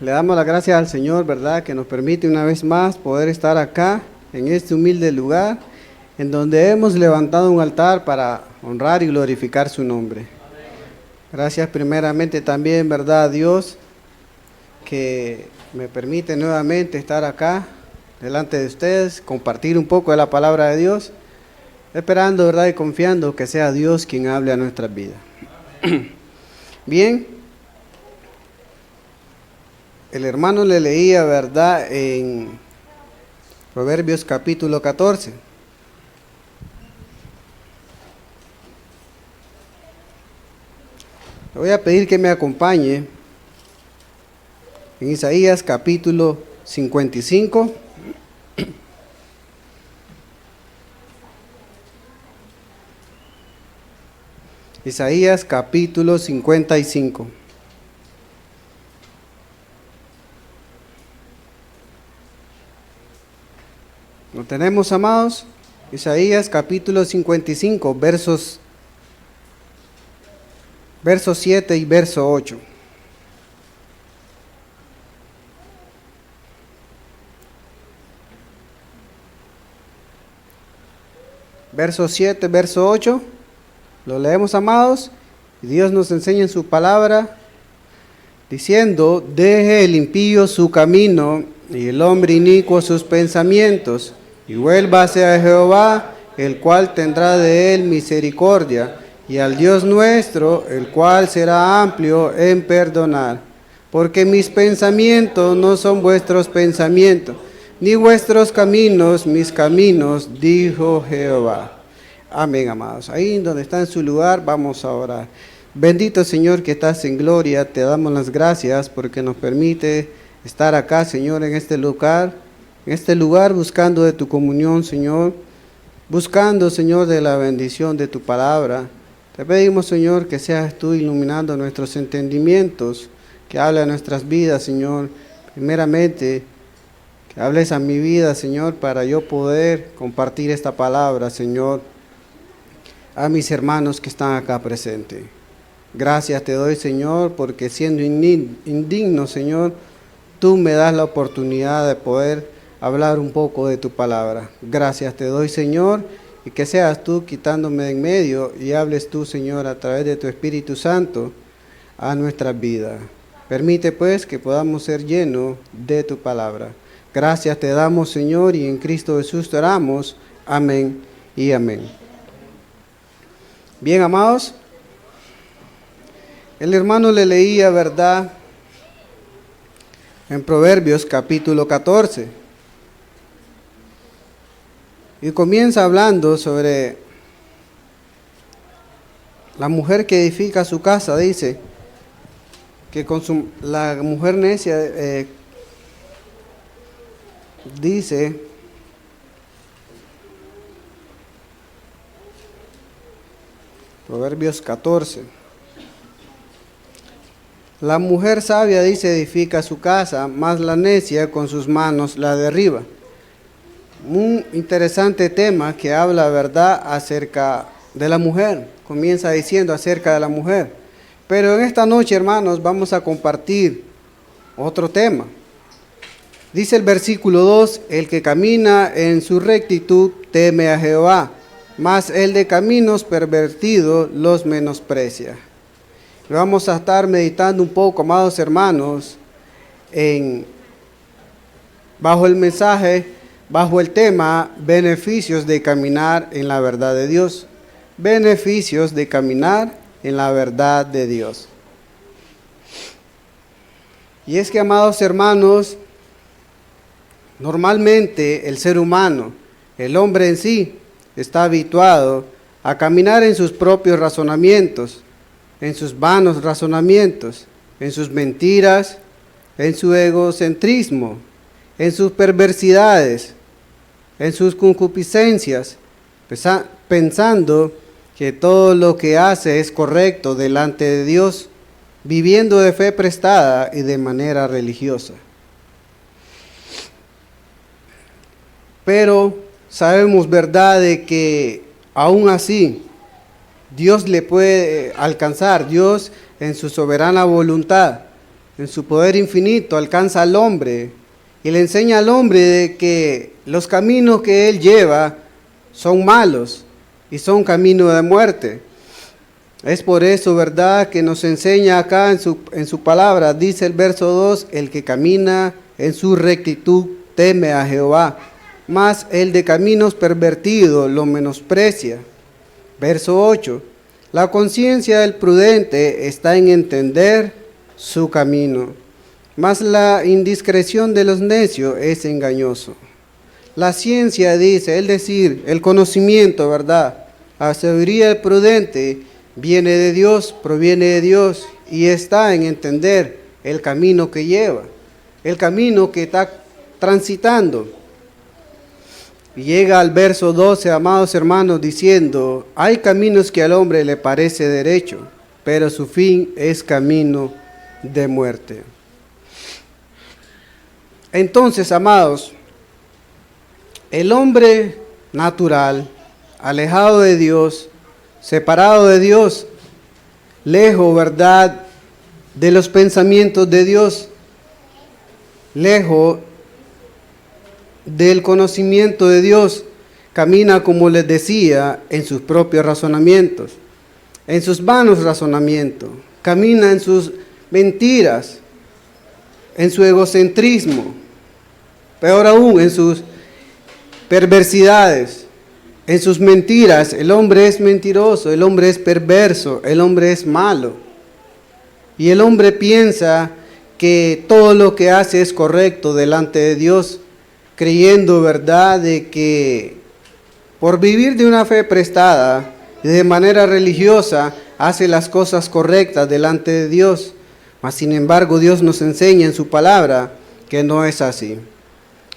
Le damos las gracias al Señor, ¿verdad?, que nos permite una vez más poder estar acá, en este humilde lugar, en donde hemos levantado un altar para honrar y glorificar su nombre. Gracias primeramente también, ¿verdad?, a Dios, que me permite nuevamente estar acá, delante de ustedes, compartir un poco de la palabra de Dios, esperando, ¿verdad?, y confiando que sea Dios quien hable a nuestras vidas. Bien. El hermano le leía, ¿verdad?, en Proverbios capítulo 14. Le voy a pedir que me acompañe en Isaías capítulo 55. Isaías capítulo 55. ¿Lo tenemos, amados? Isaías capítulo 55, versos 7 y verso 8. Verso 7, verso 8. Lo leemos, amados. Y Dios nos enseña en su palabra, diciendo: deje el impío su camino y el hombre inicuo sus pensamientos, y vuélvase a Jehová, el cual tendrá de él misericordia, y al Dios nuestro, el cual será amplio en perdonar. Porque mis pensamientos no son vuestros pensamientos, ni vuestros caminos mis caminos, dijo Jehová. Amén, amados. Ahí donde está en su lugar, vamos a orar. Bendito Señor que estás en gloria, te damos las gracias porque nos permite estar acá, Señor, en este lugar buscando de tu comunión, Señor, buscando, Señor, de la bendición de tu palabra. Te pedimos, Señor, que seas tú iluminando nuestros entendimientos, que hable a nuestras vidas, Señor. Primeramente, que hables a mi vida, Señor, para yo poder compartir esta palabra, Señor, a mis hermanos que están acá presentes. Gracias te doy, Señor, porque siendo indigno, Señor, tú me das la oportunidad de poder hablar un poco de tu palabra. Gracias te doy, Señor, y que seas tú quitándome de en medio y hables tú, Señor, a través de tu Espíritu Santo a nuestras vidas. Permite, pues, que podamos ser llenos de tu palabra. Gracias te damos, Señor, y en Cristo Jesús te oramos. Amén y amén. Bien, amados, el hermano le leía, ¿verdad?, en Proverbios capítulo 14. Y comienza hablando sobre la mujer que edifica su casa. Dice que la mujer necia dice: Proverbios 14. La mujer sabia, dice, edifica su casa, mas la necia con sus manos la derriba. Un interesante tema que habla, ¿verdad?, acerca de la mujer. Comienza diciendo acerca de la mujer. Pero en esta noche, hermanos, vamos a compartir otro tema. Dice el versículo 2, el que camina en su rectitud teme a Jehová, mas el de caminos pervertidos los menosprecia. Vamos a estar meditando un poco, amados hermanos, bajo el mensaje, bajo el tema, beneficios de caminar en la verdad de Dios. Beneficios de caminar en la verdad de Dios. Y es que, amados hermanos, normalmente el ser humano, el hombre en sí, está habituado a caminar en sus propios razonamientos, en sus vanos razonamientos, en sus mentiras, en su egocentrismo, en sus perversidades, en sus concupiscencias, pensando que todo lo que hace es correcto delante de Dios, viviendo de fe prestada y de manera religiosa. Pero sabemos, ¿verdad?, de que aún así Dios le puede alcanzar. Dios, en su soberana voluntad, en su poder infinito, alcanza al hombre y le enseña al hombre de que los caminos que él lleva son malos y son caminos de muerte. Es por eso, ¿verdad?, que nos enseña acá en su palabra, dice el verso 2, el que camina en su rectitud teme a Jehová, mas el de caminos pervertidos lo menosprecia. Verso 8, la conciencia del prudente está en entender su camino, mas la indiscreción de los necios es engañoso. La ciencia, dice, es decir, el conocimiento, ¿verdad? La sabiduría del prudente viene de Dios, proviene de Dios y está en entender el camino que lleva, el camino que está transitando. Y llega al verso 12, amados hermanos, diciendo, hay caminos que al hombre le parece derecho, pero su fin es camino de muerte. Entonces, amados, el hombre natural, alejado de Dios, separado de Dios, lejos, ¿verdad?, de los pensamientos de Dios, lejos del conocimiento de Dios, camina, como les decía, en sus propios razonamientos, en sus vanos razonamientos, camina en sus mentiras, en su egocentrismo, peor aún, en sus perversidades, en sus mentiras. El hombre es mentiroso, el hombre es perverso, el hombre es malo. Y el hombre piensa que todo lo que hace es correcto delante de Dios, creyendo, ¿verdad?, de que por vivir de una fe prestada y de manera religiosa hace las cosas correctas delante de Dios. Mas sin embargo Dios nos enseña en su palabra que no es así.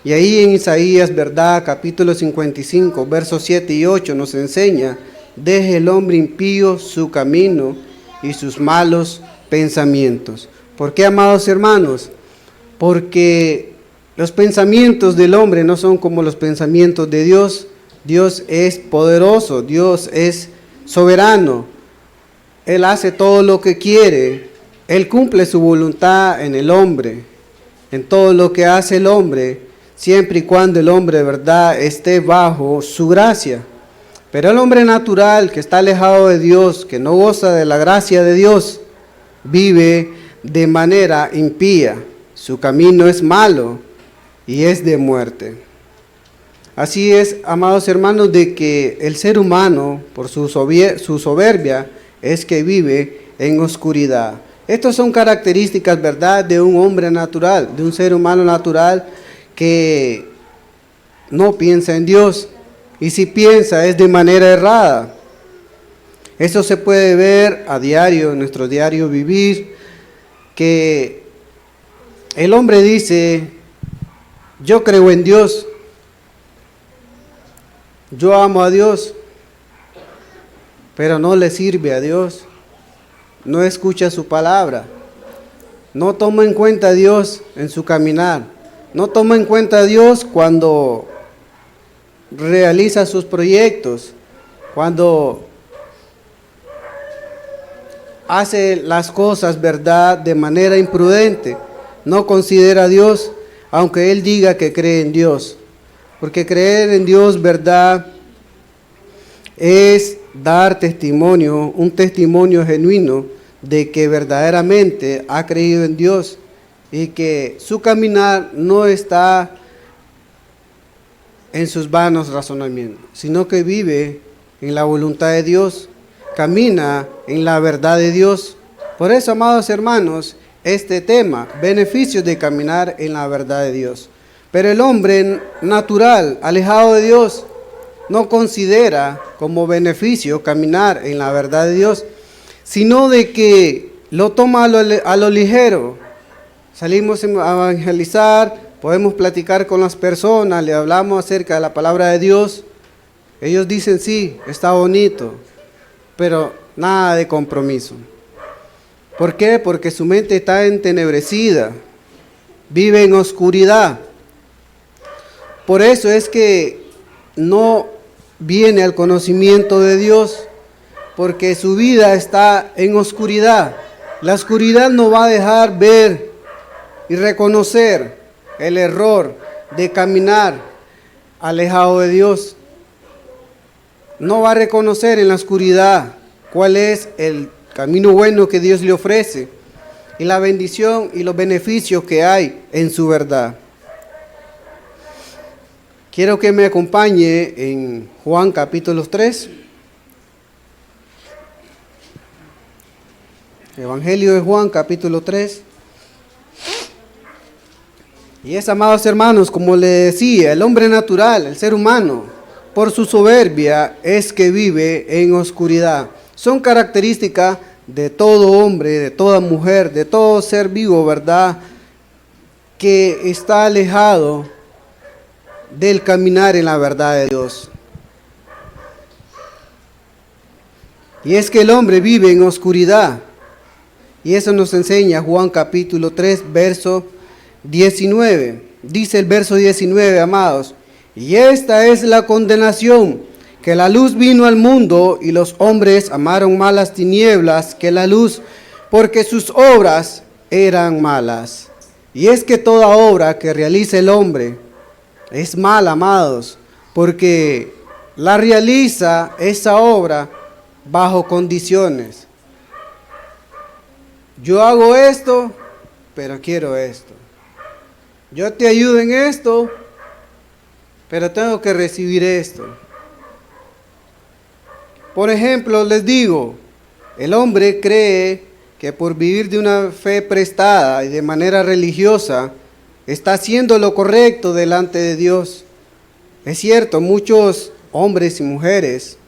Y ahí en Isaías, ¿verdad?, capítulo 55, versos 7 y 8 nos enseña, deje el hombre impío su camino y sus malos pensamientos. ¿Por qué, amados hermanos? Porque los pensamientos del hombre no son como los pensamientos de Dios. Dios es poderoso, Dios es soberano. Él hace todo lo que quiere. Él cumple su voluntad en el hombre, en todo lo que hace el hombre, siempre y cuando el hombre, ¿verdad?, esté bajo su gracia. Pero el hombre natural, que está alejado de Dios, que no goza de la gracia de Dios, vive de manera impía. Su camino es malo y es de muerte. Así es, amados hermanos, de que el ser humano, por su soberbia, es que vive en oscuridad. Estas son características, ¿verdad?, de un hombre natural, de un ser humano natural que no piensa en Dios. Y si piensa es de manera errada. Eso se puede ver a diario, en nuestro diario vivir, que el hombre dice, yo creo en Dios, yo amo a Dios, pero no le sirve a Dios, no escucha su palabra, no toma en cuenta a Dios en su caminar, no toma en cuenta a Dios cuando realiza sus proyectos, cuando hace las cosas, ¿verdad?, de manera imprudente. No considera a Dios, aunque él diga que cree en Dios. Porque creer en Dios, ¿verdad?, es dar testimonio, un testimonio genuino de que verdaderamente ha creído en Dios y que su caminar no está en sus vanos razonamientos, sino que vive en la voluntad de Dios, camina en la verdad de Dios. Por eso, amados hermanos, este tema, beneficios de caminar en la verdad de Dios. Pero el hombre natural, alejado de Dios, no considera como beneficio caminar en la verdad de Dios, sino de que lo toma a lo ligero. Salimos a evangelizar, podemos platicar con las personas, le hablamos acerca de la palabra de Dios. Ellos dicen, sí, está bonito, pero nada de compromiso. ¿Por qué? Porque su mente está entenebrecida, vive en oscuridad. Por eso es que no viene al conocimiento de Dios, porque su vida está en oscuridad. La oscuridad no va a dejar ver y reconocer el error de caminar alejado de Dios. No va a reconocer en la oscuridad cuál es el camino bueno que Dios le ofrece y la bendición y los beneficios que hay en su verdad. Quiero que me acompañe en Juan capítulo 3. Evangelio de Juan capítulo 3. Y es, amados hermanos, como le decía, el hombre natural, el ser humano, por su soberbia es que vive en oscuridad. Son características de todo hombre, de toda mujer, de todo ser vivo, ¿verdad? Que está alejado del caminar en la verdad de Dios. Y es que el hombre vive en oscuridad. Y eso nos enseña Juan capítulo 3, verso 19. Dice el verso 19, amados: y esta es la condenación, que la luz vino al mundo, y los hombres amaron más las tinieblas que la luz, porque sus obras eran malas. Y es que toda obra que realiza el hombre es mala, amados, porque la realiza esa obra bajo condiciones. Yo hago esto, pero quiero esto. Yo te ayudo en esto, pero tengo que recibir esto. Por ejemplo, les digo, el hombre cree que por vivir de una fe prestada y de manera religiosa, está haciendo lo correcto delante de Dios. Es cierto, muchos hombres y mujeres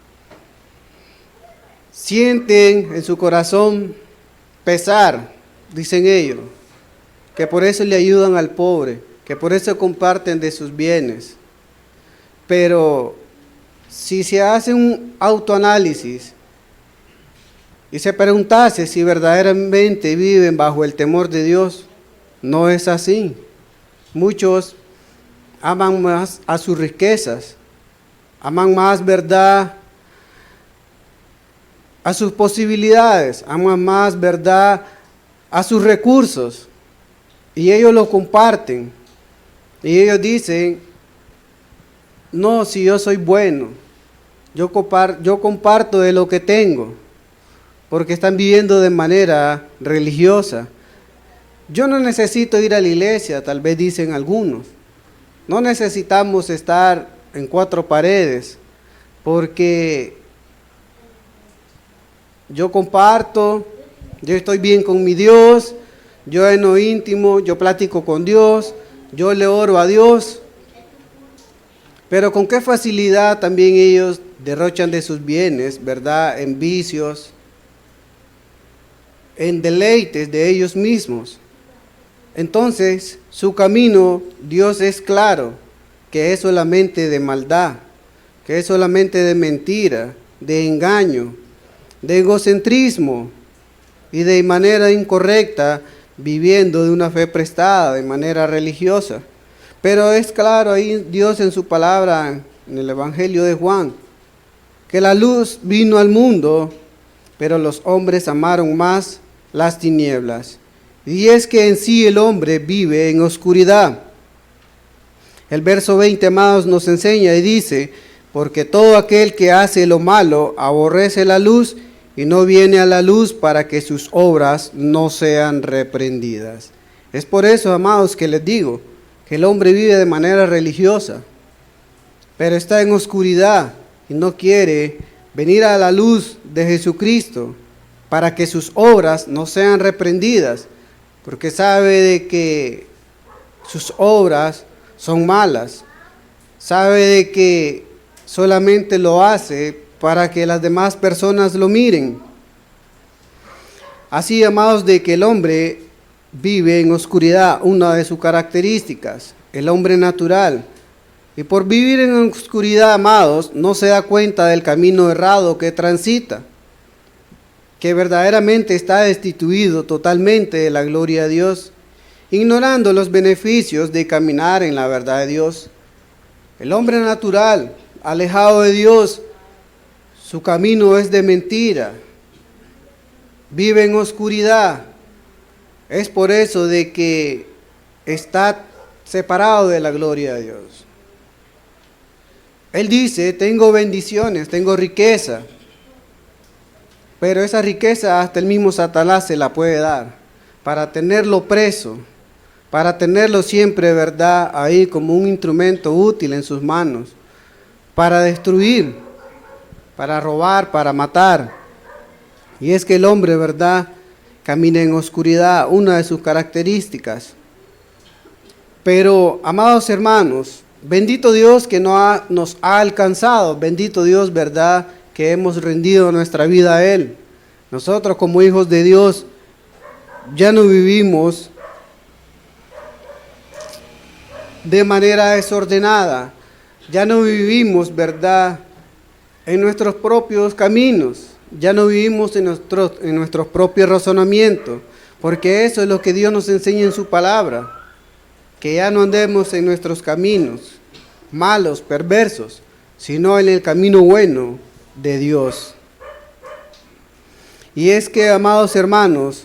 sienten en su corazón pesar, dicen ellos, que por eso le ayudan al pobre, que por eso comparten de sus bienes. Pero si se hace un autoanálisis y se preguntase si verdaderamente viven bajo el temor de Dios, no es así. Muchos aman más a sus riquezas, aman más, ¿verdad?, a sus posibilidades, aman más, ¿verdad?, a sus recursos, y ellos lo comparten, y ellos dicen: no, si yo soy bueno, yo comparto de lo que tengo, porque están viviendo de manera religiosa. Yo no necesito ir a la iglesia, tal vez dicen algunos. No necesitamos estar en cuatro paredes, porque yo comparto, yo estoy bien con mi Dios, yo en lo íntimo, yo platico con Dios, yo le oro a Dios. Pero con qué facilidad también ellos derrochan de sus bienes, ¿verdad?, en vicios, en deleites de ellos mismos. Entonces, su camino, Dios es claro, que es solamente de maldad, que es solamente de mentira, de engaño, de egocentrismo y de manera incorrecta, viviendo de una fe prestada, de manera religiosa. Pero es claro ahí Dios en su palabra, en el Evangelio de Juan, que la luz vino al mundo, pero los hombres amaron más las tinieblas. Y es que en sí el hombre vive en oscuridad. El verso 20, amados, nos enseña y dice: porque todo aquel que hace lo malo aborrece la luz y no viene a la luz para que sus obras no sean reprendidas. Es por eso, amados, que les digo que el hombre vive de manera religiosa, pero está en oscuridad y no quiere venir a la luz de Jesucristo para que sus obras no sean reprendidas, porque sabe de que sus obras son malas, sabe de que solamente lo hace para que las demás personas lo miren. Así, amados, de que el hombre vive en oscuridad, una de sus características, el hombre natural. Y por vivir en oscuridad, amados, no se da cuenta del camino errado que transita, que verdaderamente está destituido totalmente de la gloria de Dios, ignorando los beneficios de caminar en la verdad de Dios. El hombre natural, alejado de Dios, su camino es de mentira, vive en oscuridad. Es por eso de que está separado de la gloria de Dios. Él dice, tengo bendiciones, tengo riqueza, pero esa riqueza hasta el mismo Satanás se la puede dar para tenerlo preso, para tenerlo siempre, ¿verdad?, ahí como un instrumento útil en sus manos, para destruir, para robar, para matar. Y es que el hombre, ¿verdad?, camina en oscuridad, una de sus características. Pero, amados hermanos, bendito Dios que nos ha alcanzado, bendito Dios, ¿verdad?, que hemos rendido nuestra vida a Él. Nosotros como hijos de Dios ya no vivimos de manera desordenada, ya no vivimos, ¿verdad?, en nuestros propios caminos, ya no vivimos en nuestros propios razonamientos, porque eso es lo que Dios nos enseña en su palabra, que ya no andemos en nuestros caminos malos, perversos, sino en el camino bueno de Dios. Y es que, amados hermanos,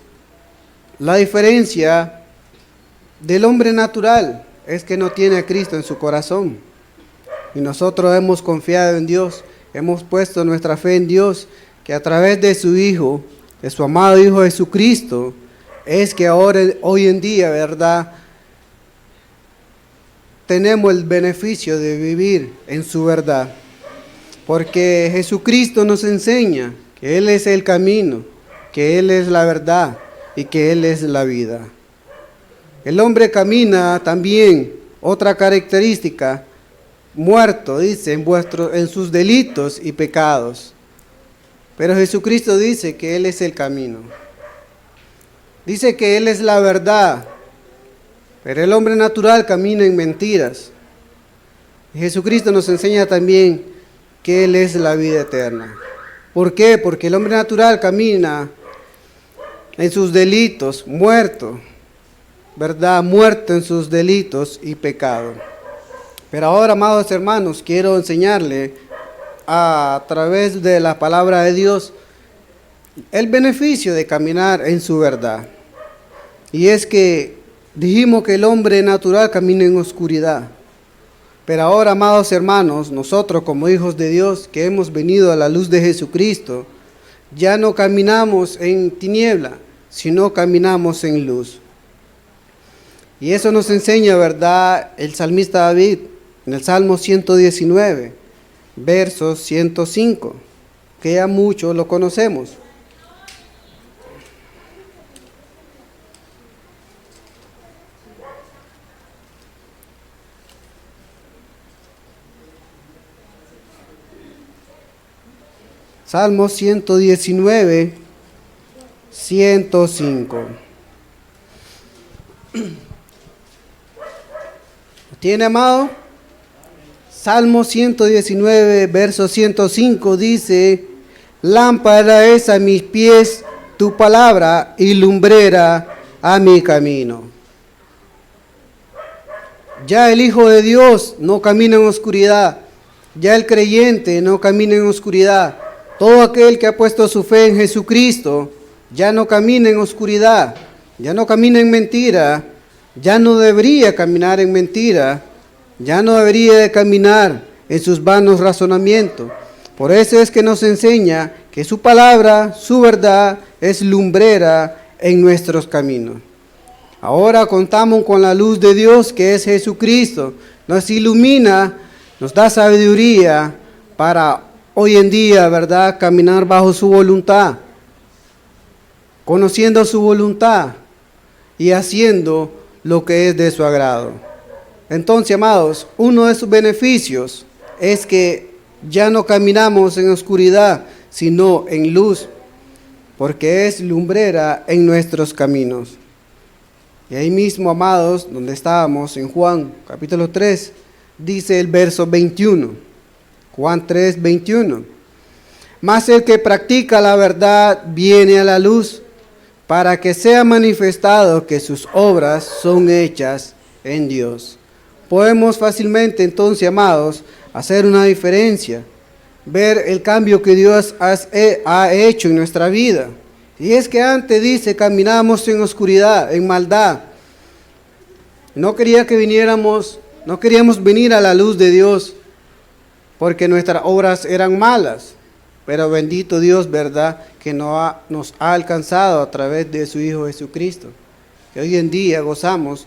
la diferencia del hombre natural es que no tiene a Cristo en su corazón. Y nosotros hemos confiado en Dios, hemos puesto nuestra fe en Dios, que a través de su Hijo, de su amado Hijo Jesucristo, es que ahora, hoy en día, ¿verdad?, tenemos el beneficio de vivir en su verdad. Porque Jesucristo nos enseña que Él es el camino, que Él es la verdad y que Él es la vida. El hombre camina también, otra característica, muerto, dice, en sus delitos y pecados. Pero Jesucristo dice que Él es el camino. Dice que Él es la verdad, pero el hombre natural camina en mentiras. Y Jesucristo nos enseña también que Él es la vida eterna. ¿Por qué? Porque el hombre natural camina en sus delitos, muerto, ¿verdad? Muerto en sus delitos y pecado. Pero ahora, amados hermanos, quiero enseñarle a través de la palabra de Dios el beneficio de caminar en su verdad. Y es que dijimos que el hombre natural camina en oscuridad. Pero ahora, amados hermanos, nosotros como hijos de Dios que hemos venido a la luz de Jesucristo, ya no caminamos en tiniebla, sino caminamos en luz. Y eso nos enseña, ¿verdad?, el salmista David en el Salmo 119, verso 105, que ya muchos lo conocemos. Salmo 119, 105. ¿Tiene, amado? Salmo 119, verso 105 dice: lámpara es a mis pies tu palabra y lumbrera a mi camino. Ya el Hijo de Dios no camina en oscuridad, ya el creyente no camina en oscuridad. Todo aquel que ha puesto su fe en Jesucristo ya no camina en oscuridad, ya no camina en mentira, ya no debería caminar en mentira, ya no debería de caminar en sus vanos razonamientos. Por eso es que nos enseña que su palabra, su verdad, es lumbrera en nuestros caminos. Ahora contamos con la luz de Dios, que es Jesucristo. Nos ilumina, nos da sabiduría para hoy en día, ¿verdad?, caminar bajo su voluntad, conociendo su voluntad y haciendo lo que es de su agrado. Entonces, amados, uno de sus beneficios es que ya no caminamos en oscuridad, sino en luz, porque es lumbrera en nuestros caminos. Y ahí mismo, amados, donde estábamos, en Juan capítulo 3, dice el verso 21. Juan 3, 21. Mas el que practica la verdad viene a la luz, para que sea manifestado que sus obras son hechas en Dios. Podemos fácilmente, entonces, amados, hacer una diferencia, ver el cambio que Dios ha hecho en nuestra vida. Y es que antes dice, caminamos en oscuridad, en maldad. No no queríamos venir a la luz de Dios porque nuestras obras eran malas. Pero bendito Dios, ¿verdad? Que nos ha alcanzado a través de su Hijo Jesucristo. Que hoy en día gozamos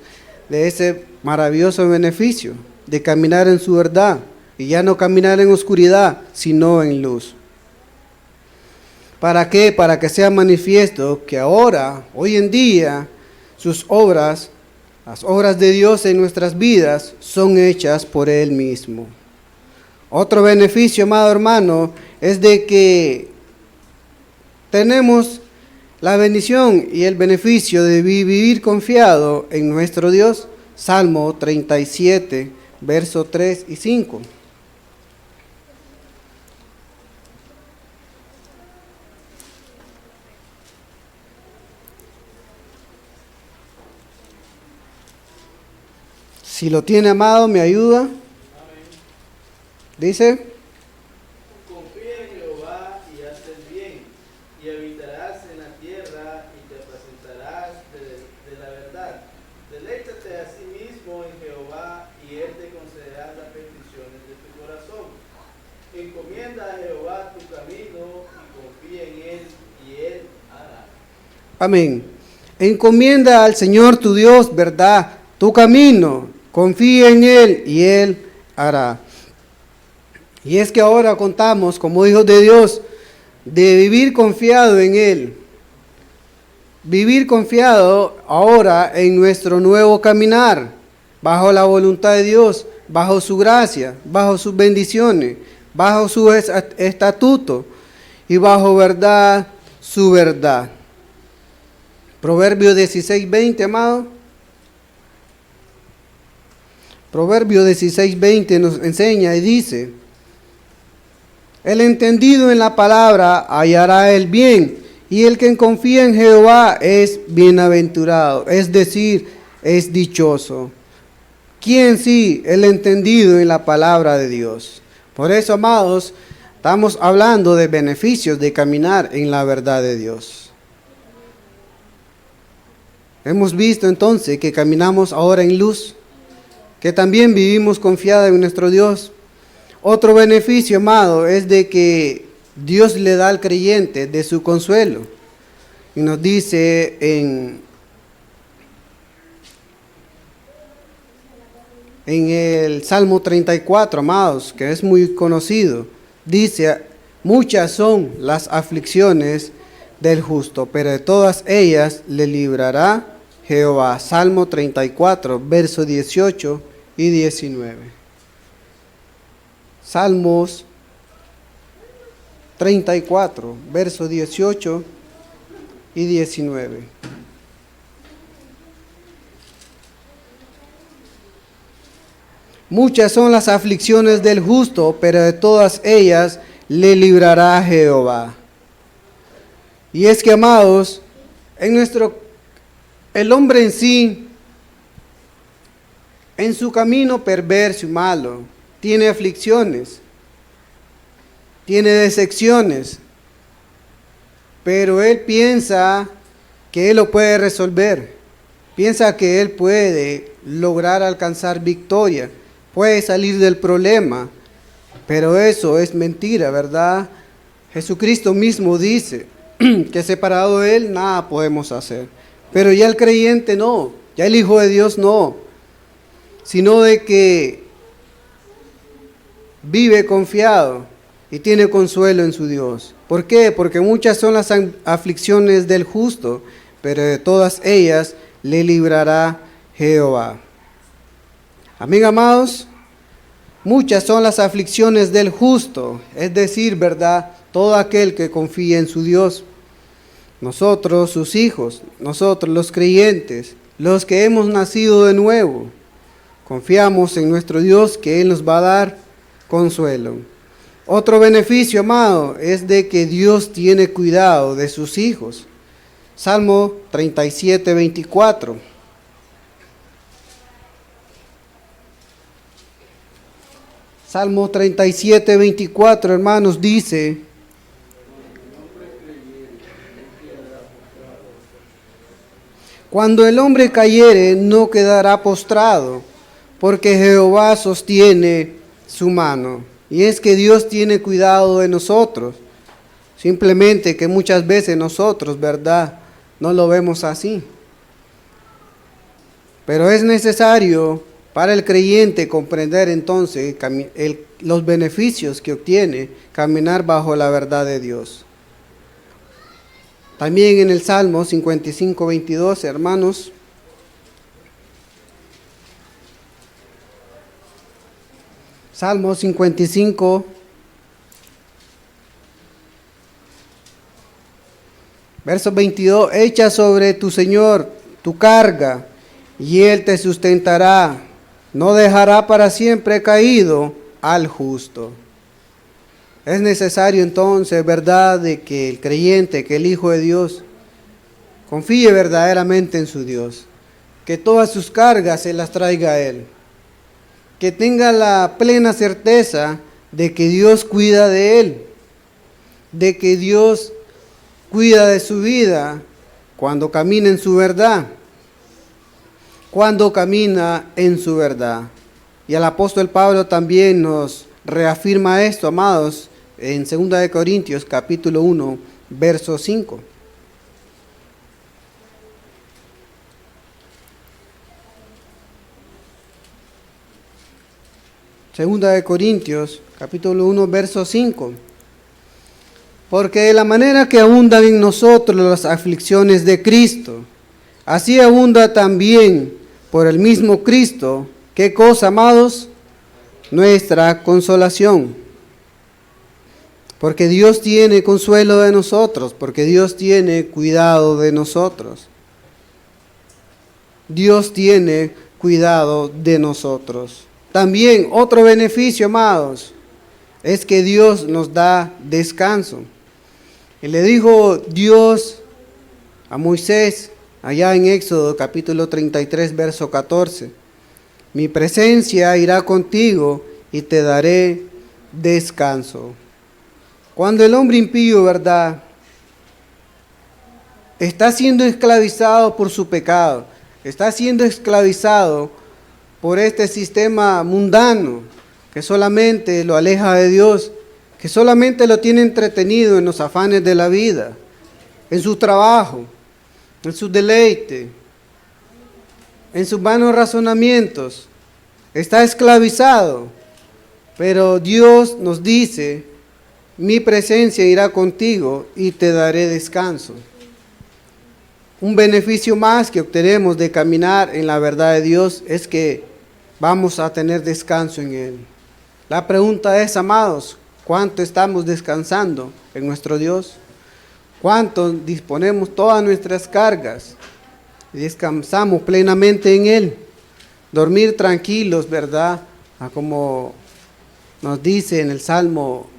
de ese maravilloso beneficio de caminar en su verdad. Y ya no caminar en oscuridad, sino en luz. ¿Para qué? Para que sea manifiesto que ahora, hoy en día, sus obras, las obras de Dios en nuestras vidas, son hechas por Él mismo. Otro beneficio, amado hermano, es de que tenemos la bendición y el beneficio de vivir confiado en nuestro Dios. Salmo 37, versos 3 y 5. Si lo tiene, amado, me ayuda. Dice: confía en Jehová y haz el bien, y habitarás en la tierra y te apacentarás de la verdad. Deleítate a sí mismo en Jehová y Él te concederá las peticiones de tu corazón. Encomienda a Jehová tu camino y confía en Él y Él hará. Amén. Encomienda al Señor tu Dios, ¿verdad? Tu camino. Confía en Él y Él hará. Y es que ahora contamos, como hijos de Dios, de vivir confiado en Él. Vivir confiado ahora en nuestro nuevo caminar, bajo la voluntad de Dios, bajo su gracia, bajo sus bendiciones, bajo su estatuto y bajo verdad, su verdad. Proverbio 16:20, amado. Proverbio 16:20 nos enseña y dice: el entendido en la palabra hallará el bien, y el que confía en Jehová es bienaventurado, es decir, es dichoso. ¿Quién sí? El entendido en la palabra de Dios. Por eso, amados, estamos hablando de beneficios de caminar en la verdad de Dios. Hemos visto entonces que caminamos ahora en luz, que también vivimos confiados en nuestro Dios. Otro beneficio, amado, es de que Dios le da al creyente de su consuelo. Y nos dice en el Salmo 34, amados, que es muy conocido, dice: muchas son las aflicciones del justo, pero de todas ellas le librará Jehová. Salmo 34, versos 18 y 19. Salmos 34, versos 18 y 19. Muchas son las aflicciones del justo, pero de todas ellas le librará Jehová. Y es que, amados, el hombre en sí, en su camino perverso y malo, tiene aflicciones, tiene decepciones, pero él piensa que él lo puede resolver, piensa que él puede lograr alcanzar victoria, puede salir del problema, pero eso es mentira, ¿verdad? Jesucristo mismo dice que separado de Él nada podemos hacer, pero ya el creyente no, ya el Hijo de Dios no, sino de que vive confiado y tiene consuelo en su Dios. ¿Por qué? Porque muchas son las aflicciones del justo, pero de todas ellas le librará Jehová. Amén, amados, muchas son las aflicciones del justo, es decir, ¿verdad? Todo aquel que confía en su Dios. Nosotros, sus hijos, nosotros los creyentes, los que hemos nacido de nuevo, confiamos en nuestro Dios que Él nos va a dar consuelo. Otro beneficio, amado, es de que Dios tiene cuidado de sus hijos. Salmo 37, 24. Salmo 37, 24, hermanos, dice: Cuando el hombre cayere, no quedará postrado, porque Jehová sostiene su mano. Y es que Dios tiene cuidado de nosotros. Simplemente que muchas veces nosotros, ¿verdad?, no lo vemos así. Pero es necesario para el creyente comprender entonces los beneficios que obtiene caminar bajo la verdad de Dios. También en el Salmo 55, 22, hermanos. Salmo 55, verso 22. Echa sobre tu Señor tu carga, y Él te sustentará. No dejará para siempre caído al justo. Es necesario entonces, ¿verdad?, de que el creyente, que el Hijo de Dios, confíe verdaderamente en su Dios, que todas sus cargas se las traiga a Él, que tenga la plena certeza de que Dios cuida de Él, de que Dios cuida de su vida cuando camina en su verdad, cuando camina en su verdad. Y el apóstol Pablo también nos reafirma esto, amados, en 2 Corintios capítulo 1, verso 5. Segunda de Corintios, capítulo 1, verso 5. Porque de la manera que abundan en nosotros las aflicciones de Cristo, así abunda también por el mismo Cristo, ¿qué cosa, amados? Nuestra consolación. Porque Dios tiene consuelo de nosotros, porque Dios tiene cuidado de nosotros. Dios tiene cuidado de nosotros. También otro beneficio, amados, es que Dios nos da descanso. Y le dijo Dios a Moisés, allá en Éxodo capítulo 33, verso 14, mi presencia irá contigo y te daré descanso. Cuando el hombre impío, ¿verdad?, está siendo esclavizado por su pecado, está siendo esclavizado por este sistema mundano que solamente lo aleja de Dios, que solamente lo tiene entretenido en los afanes de la vida, en su trabajo, en su deleite, en sus vanos razonamientos, está esclavizado. Pero Dios nos dice, mi presencia irá contigo y te daré descanso. Un beneficio más que obtenemos de caminar en la verdad de Dios es que vamos a tener descanso en Él. La pregunta es, amados, ¿cuánto estamos descansando en nuestro Dios? ¿Cuánto disponemos todas nuestras cargas y descansamos plenamente en Él? Dormir tranquilos, ¿verdad? Como nos dice en el Salmo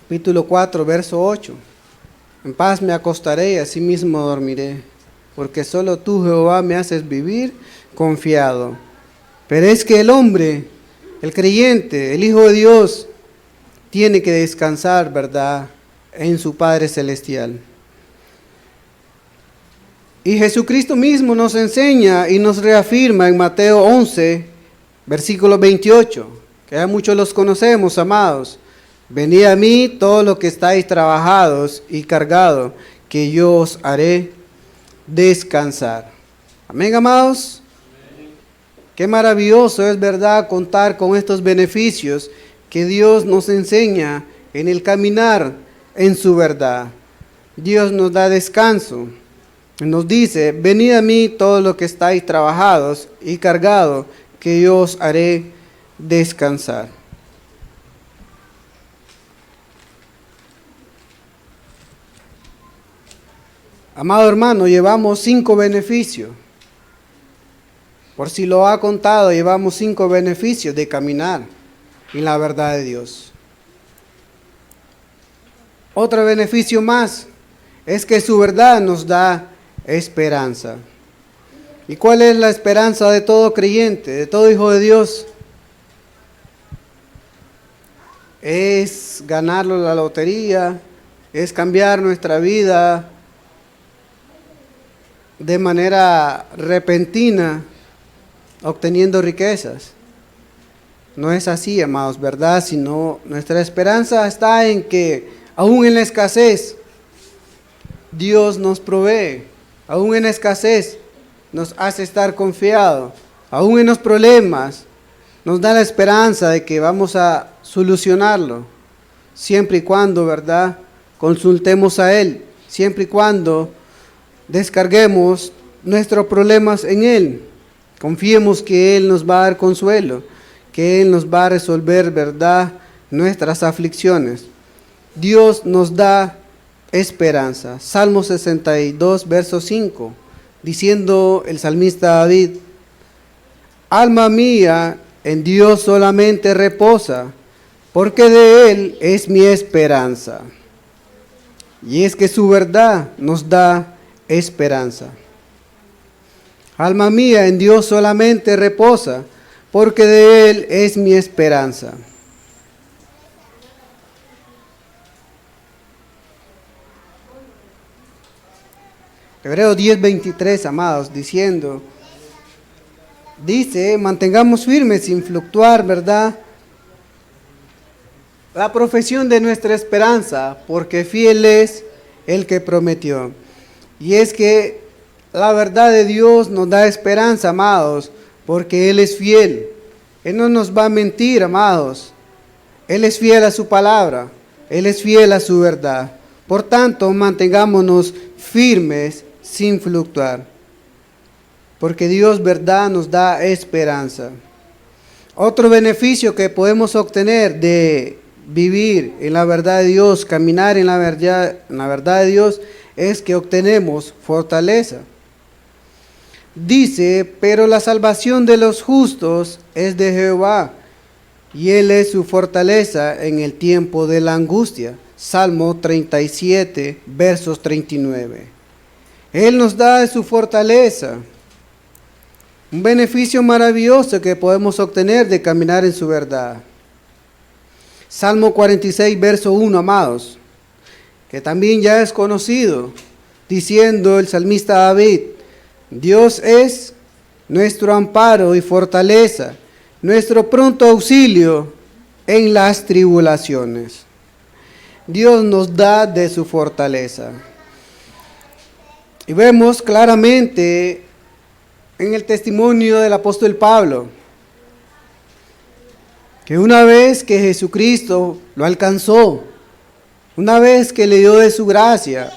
capítulo 4, verso 8. En paz me acostaré y asimismo dormiré, porque solo tú, Jehová, me haces vivir confiado. Pero es que el hombre, el creyente, el Hijo de Dios, tiene que descansar, ¿verdad?, en su Padre Celestial. Y Jesucristo mismo nos enseña y nos reafirma en Mateo 11, versículo 28, que ya muchos los conocemos, amados. Venid a mí todos los que estáis trabajados y cargados, que yo os haré descansar. Amén, amados. Amén. Qué maravilloso es, verdad, contar con estos beneficios que Dios nos enseña en el caminar en su verdad. Dios nos da descanso. Nos dice, venid a mí todos los que estáis trabajados y cargados, que yo os haré descansar. Amado hermano, llevamos 5 beneficios. Por si lo ha contado, llevamos 5 beneficios de caminar en la verdad de Dios. Otro beneficio más es que su verdad nos da esperanza. ¿Y cuál es la esperanza de todo creyente, de todo hijo de Dios? Es ganarlo la lotería, es cambiar nuestra vida de manera repentina obteniendo riquezas. No es así, amados, ¿verdad? Sino nuestra esperanza está en que aún en la escasez Dios nos provee, aún en la escasez nos hace estar confiados, aún en los problemas nos da la esperanza de que vamos a solucionarlo, siempre y cuando, ¿verdad?, consultemos a Él, siempre y cuando descarguemos nuestros problemas en Él, confiemos que Él nos va a dar consuelo, que Él nos va a resolver, ¿verdad?, nuestras aflicciones. Dios nos da esperanza. Salmo 62, verso 5, diciendo el salmista David: alma mía, en Dios solamente reposa, porque de Él es mi esperanza. Y es que su verdad nos da esperanza. Alma mía, en Dios solamente reposa, porque de Él es mi esperanza. Hebreos 10:23, amados, dice, mantengamos firmes sin fluctuar, ¿verdad?, la profesión de nuestra esperanza, porque fiel es el que prometió. Y es que la verdad de Dios nos da esperanza, amados, porque Él es fiel. Él no nos va a mentir, amados. Él es fiel a su palabra. Él es fiel a su verdad. Por tanto, mantengámonos firmes sin fluctuar, porque Dios, verdad, nos da esperanza. Otro beneficio que podemos obtener de vivir en la verdad de Dios, caminar en la verdad de Dios, es que obtenemos fortaleza. Dice, pero la salvación de los justos es de Jehová, y Él es su fortaleza en el tiempo de la angustia. Salmo 37, versos 39. Él nos da su fortaleza. Un beneficio maravilloso que podemos obtener de caminar en su verdad. Salmo 46, verso 1, amados, que también ya es conocido, diciendo el salmista David: Dios es nuestro amparo y fortaleza, nuestro pronto auxilio en las tribulaciones. Dios nos da de su fortaleza. Y vemos claramente en el testimonio del apóstol Pablo que una vez que Jesucristo lo alcanzó, una vez que le dio de su gracia,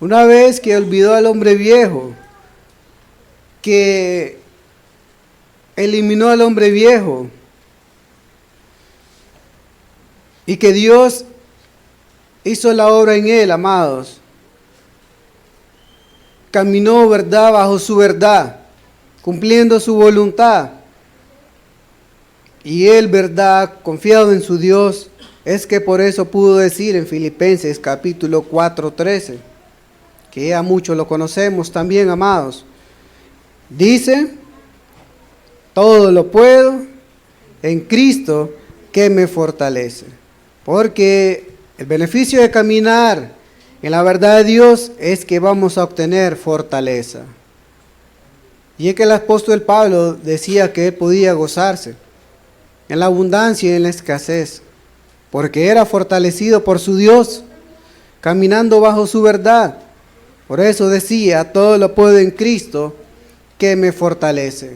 una vez que olvidó al hombre viejo, que eliminó al hombre viejo, y que Dios hizo la obra en él, amados, caminó, verdad, bajo su verdad, cumpliendo su voluntad. Y él, verdad, confiado en su Dios, es que por eso pudo decir en Filipenses capítulo 4:13, que ya muchos lo conocemos también, amados. Dice, todo lo puedo en Cristo que me fortalece. Porque el beneficio de caminar en la verdad de Dios es que vamos a obtener fortaleza. Y es que el apóstol Pablo decía que él podía gozarse en la abundancia y en la escasez, porque era fortalecido por su Dios, caminando bajo su verdad. Por eso decía, todo lo puedo en Cristo que me fortalece.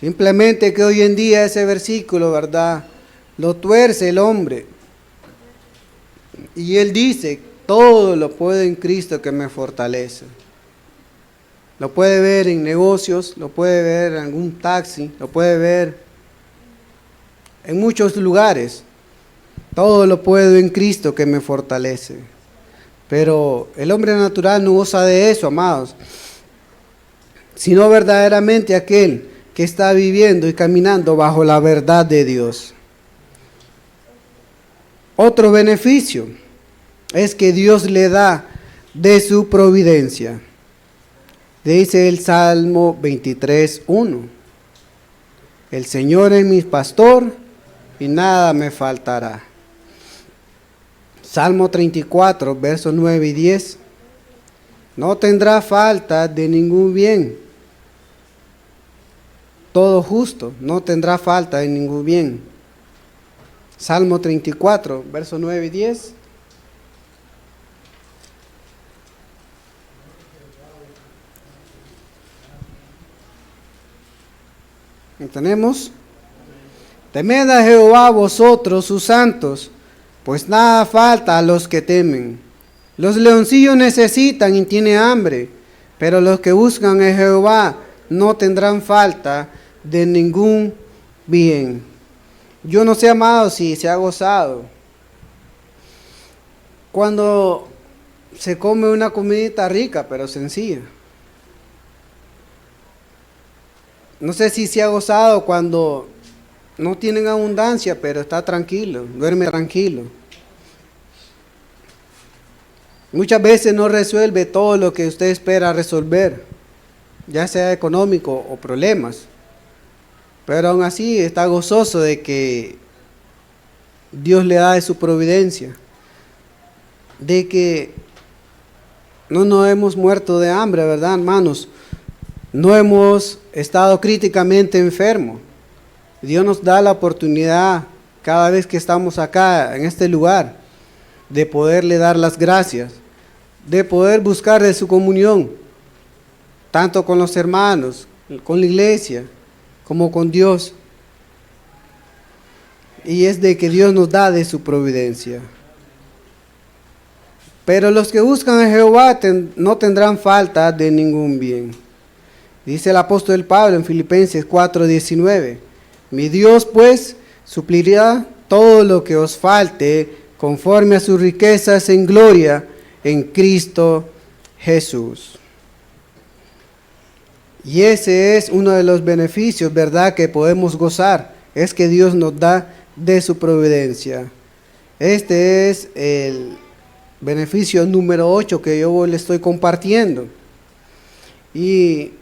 Simplemente que hoy en día ese versículo, ¿verdad?, lo tuerce el hombre. Y él dice, todo lo puedo en Cristo que me fortalece. Lo puede ver en negocios, lo puede ver en algún taxi, lo puede ver en muchos lugares. Todo lo puedo en Cristo que me fortalece. Pero el hombre natural no goza de eso, amados, sino verdaderamente aquel que está viviendo y caminando bajo la verdad de Dios. Otro beneficio es que Dios le da de su providencia. Dice el Salmo 23:1. El Señor es mi pastor y nada me faltará. Salmo 34, versos 9 y 10. no tendrá falta de ningún bien. Todo justo, no tendrá falta de ningún bien. Salmo 34, versos 9 y 10. ¿Tenemos? Temed a Jehová vosotros sus santos, pues nada falta a los que temen. Los leoncillos necesitan y tienen hambre, pero los que buscan a Jehová no tendrán falta de ningún bien. Yo no sé, amado, si se ha gozado cuando se come una comidita rica, pero sencilla. No sé si se ha gozado cuando no tienen abundancia, pero está tranquilo, duerme tranquilo. Muchas veces no resuelve todo lo que usted espera resolver, ya sea económico o problemas. Pero aún así está gozoso de que Dios le da de su providencia, de que no nos hemos muerto de hambre, ¿verdad, hermanos? No hemos estado críticamente enfermos. Dios nos da la oportunidad cada vez que estamos acá en este lugar de poderle dar las gracias, de poder buscar de su comunión, tanto con los hermanos, con la iglesia, como con Dios. Y es de que Dios nos da de su providencia. Pero los que buscan a Jehová no tendrán falta de ningún bien. Dice el apóstol Pablo en Filipenses 4:19, mi Dios pues suplirá todo lo que os falte conforme a sus riquezas en gloria en Cristo Jesús. Y ese es uno de los beneficios, ¿verdad?, que podemos gozar, es que Dios nos da de su providencia. Este es el beneficio número 8 que yo le estoy compartiendo. Y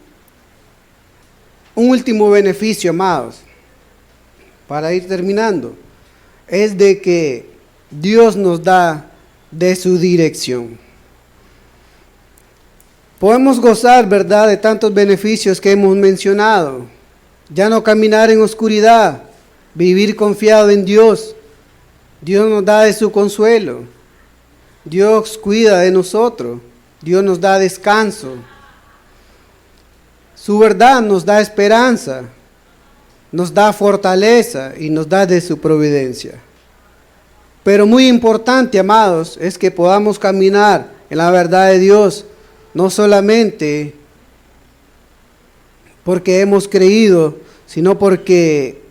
un último beneficio, amados, para ir terminando, es de que Dios nos da de su dirección. Podemos gozar, ¿verdad?, de tantos beneficios que hemos mencionado. Ya no caminar en oscuridad, vivir confiado en Dios. Dios nos da de su consuelo. Dios cuida de nosotros. Dios nos da descanso. Su verdad nos da esperanza, nos da fortaleza y nos da de su providencia. Pero muy importante, amados, es que podamos caminar en la verdad de Dios, no solamente porque hemos creído, sino porque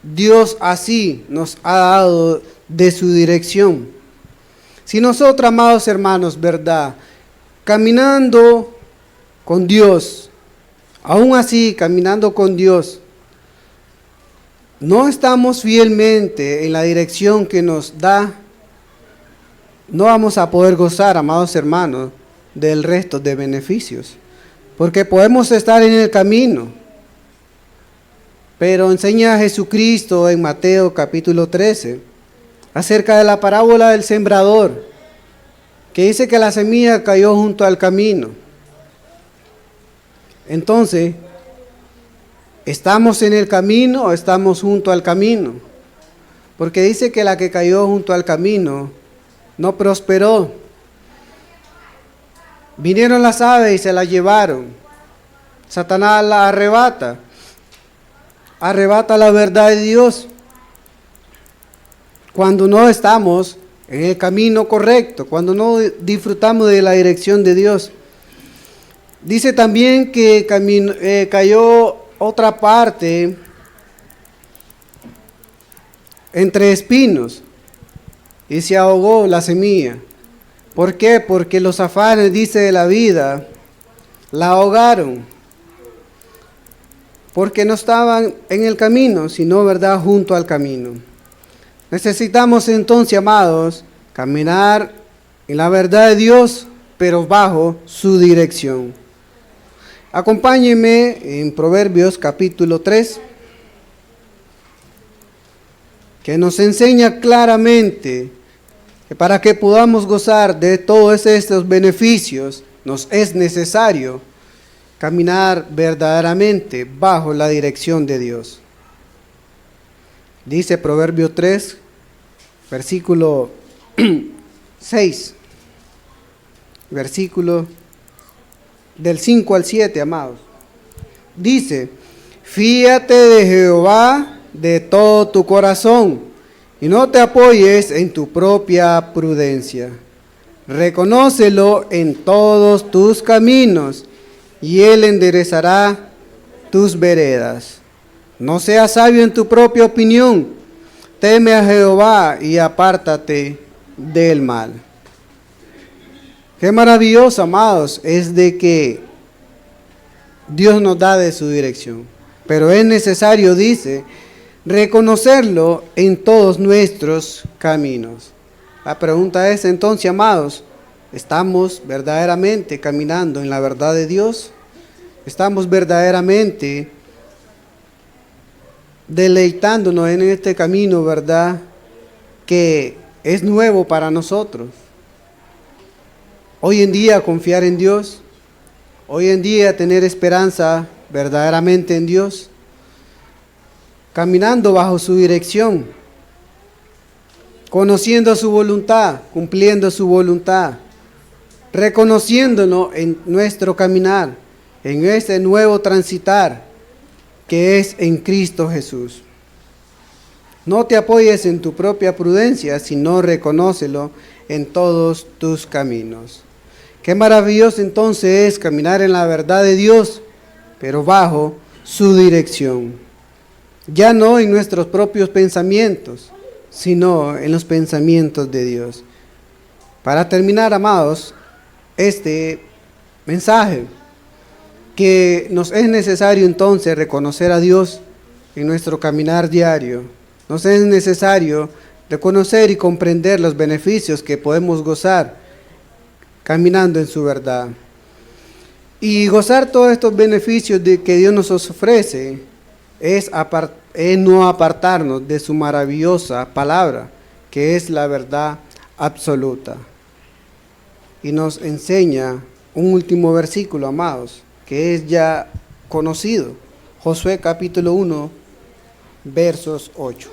Dios así nos ha dado de su dirección. Si nosotros, amados hermanos, verdad, caminando con Dios, aún así caminando con Dios, no estamos fielmente en la dirección que nos da, no vamos a poder gozar, amados hermanos, del resto de beneficios, porque podemos estar en el camino, pero enseña a Jesucristo en Mateo capítulo 13 acerca de la parábola del sembrador, que dice que la semilla cayó junto al camino. Entonces, ¿estamos en el camino o estamos junto al camino? Porque dice que la que cayó junto al camino no prosperó. Vinieron las aves y se la llevaron. Satanás la arrebata la verdad de Dios cuando no estamos en el camino correcto, cuando no disfrutamos de la dirección de Dios. Dice también que cayó otra parte entre espinos y se ahogó la semilla. ¿Por qué? Porque los afanes, dice, de la vida la ahogaron. Porque no estaban en el camino, sino, ¿verdad?, junto al camino. Necesitamos entonces, amados, caminar en la verdad de Dios, pero bajo su dirección. Acompáñenme en Proverbios capítulo 3, que nos enseña claramente que para que podamos gozar de todos estos beneficios, nos es necesario caminar verdaderamente bajo la dirección de Dios. Dice Proverbio 3, versículo 6, versículo del 5 al 7, amados. Dice: fíate de Jehová de todo tu corazón y no te apoyes en tu propia prudencia. Reconócelo en todos tus caminos y Él enderezará tus veredas. No seas sabio en tu propia opinión. Teme a Jehová y apártate del mal. Qué maravilloso, amados, es de que Dios nos da de su dirección. Pero es necesario, dice, reconocerlo en todos nuestros caminos. La pregunta es entonces, amados, ¿estamos verdaderamente caminando en la verdad de Dios? ¿Estamos verdaderamente deleitándonos en este camino, verdad, que es nuevo para nosotros? Hoy en día confiar en Dios, hoy en día tener esperanza verdaderamente en Dios, caminando bajo su dirección, conociendo su voluntad, cumpliendo su voluntad, reconociéndonos en nuestro caminar, en ese nuevo transitar que es en Cristo Jesús. No te apoyes en tu propia prudencia, sino reconócelo en todos tus caminos. Qué maravilloso entonces es caminar en la verdad de Dios, pero bajo su dirección. Ya no en nuestros propios pensamientos, sino en los pensamientos de Dios. Para terminar, amados, este mensaje, que nos es necesario entonces reconocer a Dios en nuestro caminar diario. Nos es necesario reconocer y comprender los beneficios que podemos gozar caminando en su verdad. Y gozar todos estos beneficios que Dios nos ofrece es no apartarnos de su maravillosa palabra, que es la verdad absoluta. Y nos enseña un último versículo, amados, que es ya conocido, Josué capítulo 1, versos 8.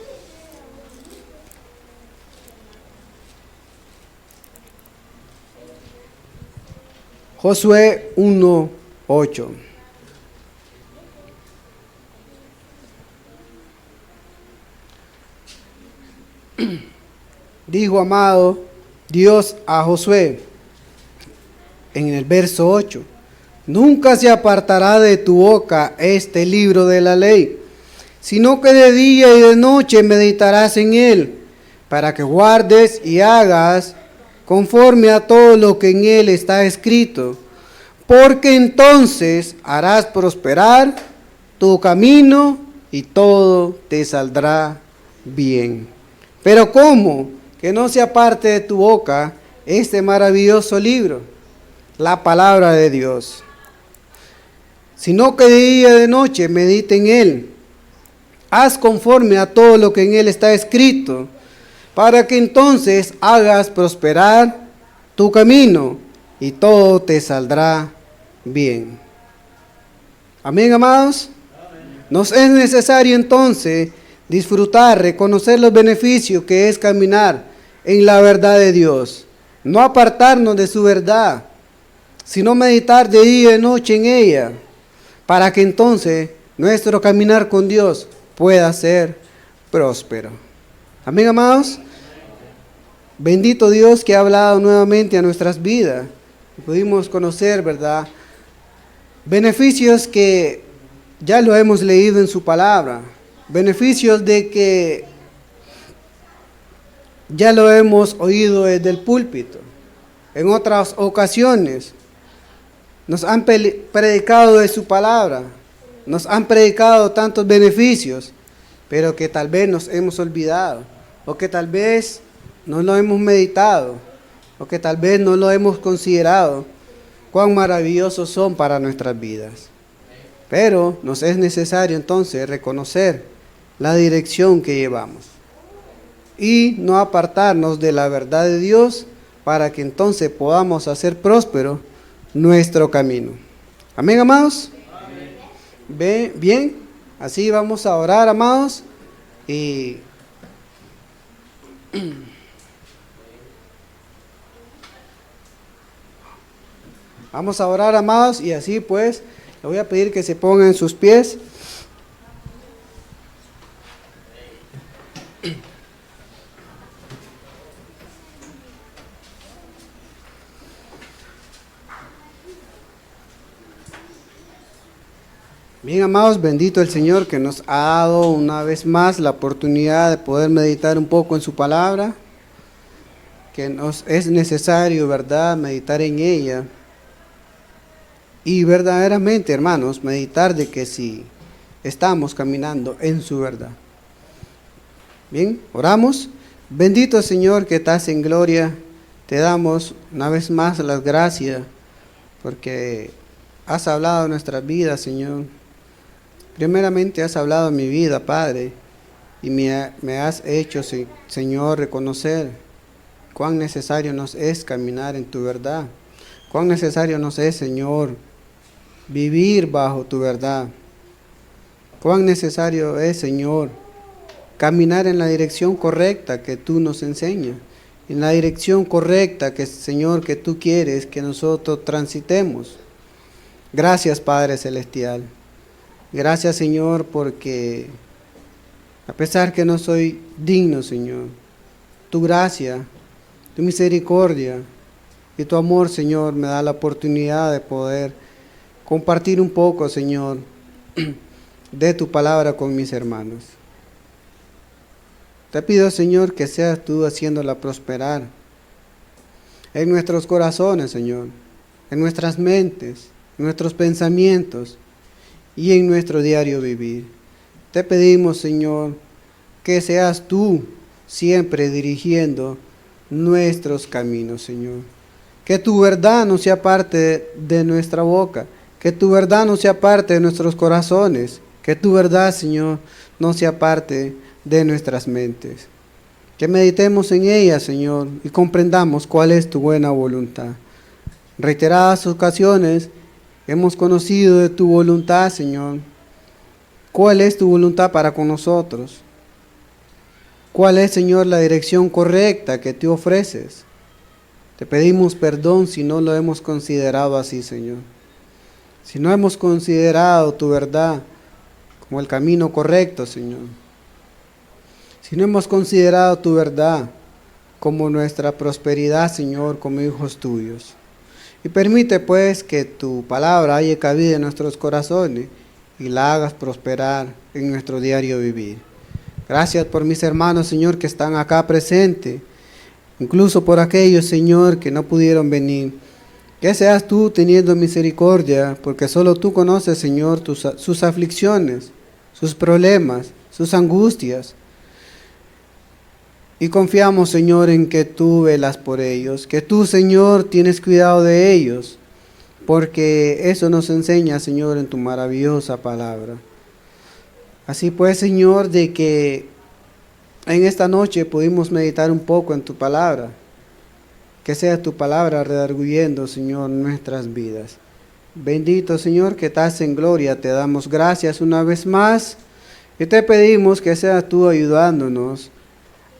Josué 1, 8. Dijo, amado Dios a Josué, en el verso 8, nunca se apartará de tu boca este libro de la ley, sino que de día y de noche meditarás en él, para que guardes y hagas conforme a todo lo que en él está escrito, porque entonces harás prosperar tu camino y todo te saldrá bien. Pero ¿cómo? Que no se aparte de tu boca este maravilloso libro, la palabra de Dios, sino que de día y de noche medita en él. Haz conforme a todo lo que en él está escrito, para que entonces hagas prosperar tu camino y todo te saldrá bien. Amén, amados. Nos es necesario entonces disfrutar, reconocer los beneficios que es caminar en la verdad de Dios, no apartarnos de su verdad, sino meditar de día y de noche en ella, para que entonces nuestro caminar con Dios pueda ser próspero. Amén, amados. Bendito Dios que ha hablado nuevamente a nuestras vidas. Pudimos conocer, ¿verdad?, beneficios que ya lo hemos leído en su palabra. Beneficios de que ya lo hemos oído desde el púlpito. En otras ocasiones nos han predicado de su palabra. Nos han predicado tantos beneficios, pero que tal vez nos hemos olvidado, o que tal vez no lo hemos meditado, o que tal vez no lo hemos considerado, cuán maravillosos son para nuestras vidas. Pero nos es necesario entonces reconocer la dirección que llevamos. y no apartarnos de la verdad de Dios, para que entonces podamos hacer próspero nuestro camino. Amén, amados. Amén. Bien, así vamos a orar, amados, y vamos a orar, amados, y así pues le voy a pedir que se pongan en sus pies. Bien, amados, bendito el Señor que nos ha dado una vez más la oportunidad de poder meditar un poco en su palabra, que nos es necesario, ¿verdad?, meditar en ella. Y verdaderamente, hermanos, meditar de que si estamos caminando en su verdad. Bien, oramos. Bendito Señor que estás en gloria, te damos una vez más las gracias porque has hablado de nuestras vidas, Señor. Primeramente has hablado de mi vida, Padre, y me has hecho, Señor, reconocer cuán necesario nos es caminar en tu verdad, cuán necesario nos es, Señor, vivir bajo tu verdad, cuán necesario es, Señor, caminar en la dirección correcta que tú nos enseñas, en la dirección correcta que, Señor, que tú quieres que nosotros transitemos. Gracias, Padre Celestial. Gracias, Señor, porque a pesar que no soy digno, Señor, tu gracia, tu misericordia y tu amor, Señor, me da la oportunidad de poder compartir un poco, Señor, de tu palabra con mis hermanos. Te pido, Señor, que seas tú haciéndola prosperar en nuestros corazones, Señor, en nuestras mentes, en nuestros pensamientos y en nuestro diario vivir. Te pedimos, Señor, que seas tú siempre dirigiendo nuestros caminos, Señor. Que tu verdad no sea parte de nuestra boca, que tu verdad no sea parte de nuestros corazones, que tu verdad, Señor, no sea parte de nuestras mentes. Que meditemos en ella, Señor, y comprendamos cuál es tu buena voluntad. Reiteradas ocasiones hemos conocido de tu voluntad, Señor. ¿Cuál es tu voluntad para con nosotros? ¿Cuál es, Señor, la dirección correcta que tú ofreces? Te pedimos perdón si no lo hemos considerado así, Señor. Si no hemos considerado tu verdad como el camino correcto, Señor. Si no hemos considerado tu verdad como nuestra prosperidad, Señor, como hijos tuyos. Y permite pues que tu palabra haya cabida en nuestros corazones y la hagas prosperar en nuestro diario vivir. Gracias por mis hermanos, Señor, que están acá presentes, incluso por aquellos, Señor, que no pudieron venir. Que seas tú teniendo misericordia, porque solo tú conoces, Señor, sus aflicciones, sus problemas, sus angustias. Y confiamos, Señor, en que tú velas por ellos, que tú, Señor, tienes cuidado de ellos, porque eso nos enseña, Señor, en tu maravillosa palabra. Así pues, Señor, de que en esta noche pudimos meditar un poco en tu palabra, que sea tu palabra redarguyendo, Señor, nuestras vidas. Bendito, Señor, que estás en gloria, te damos gracias una vez más y te pedimos que seas tú ayudándonos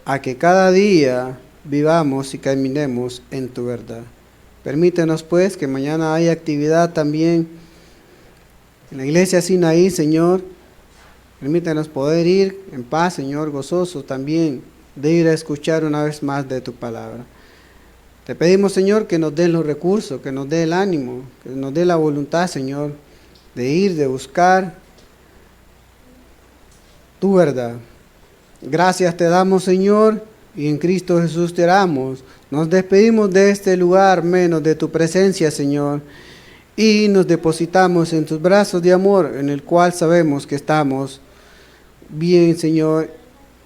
a que cada día vivamos y caminemos en tu verdad. Permítenos pues que mañana haya actividad también en la iglesia Sinaí, Señor. Permítenos poder ir en paz, Señor, gozoso también de ir a escuchar una vez más de tu palabra. Te pedimos, Señor, que nos den los recursos, que nos dé el ánimo, que nos dé la voluntad, Señor, de ir, de buscar tu verdad. Gracias te damos, Señor, y en Cristo Jesús te oramos. Nos despedimos de este lugar, menos de tu presencia, Señor, y nos depositamos en tus brazos de amor, en el cual sabemos que estamos bien, Señor,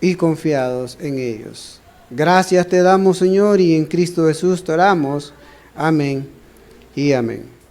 y confiados en ellos. Gracias te damos, Señor, y en Cristo Jesús te oramos. Amén y amén.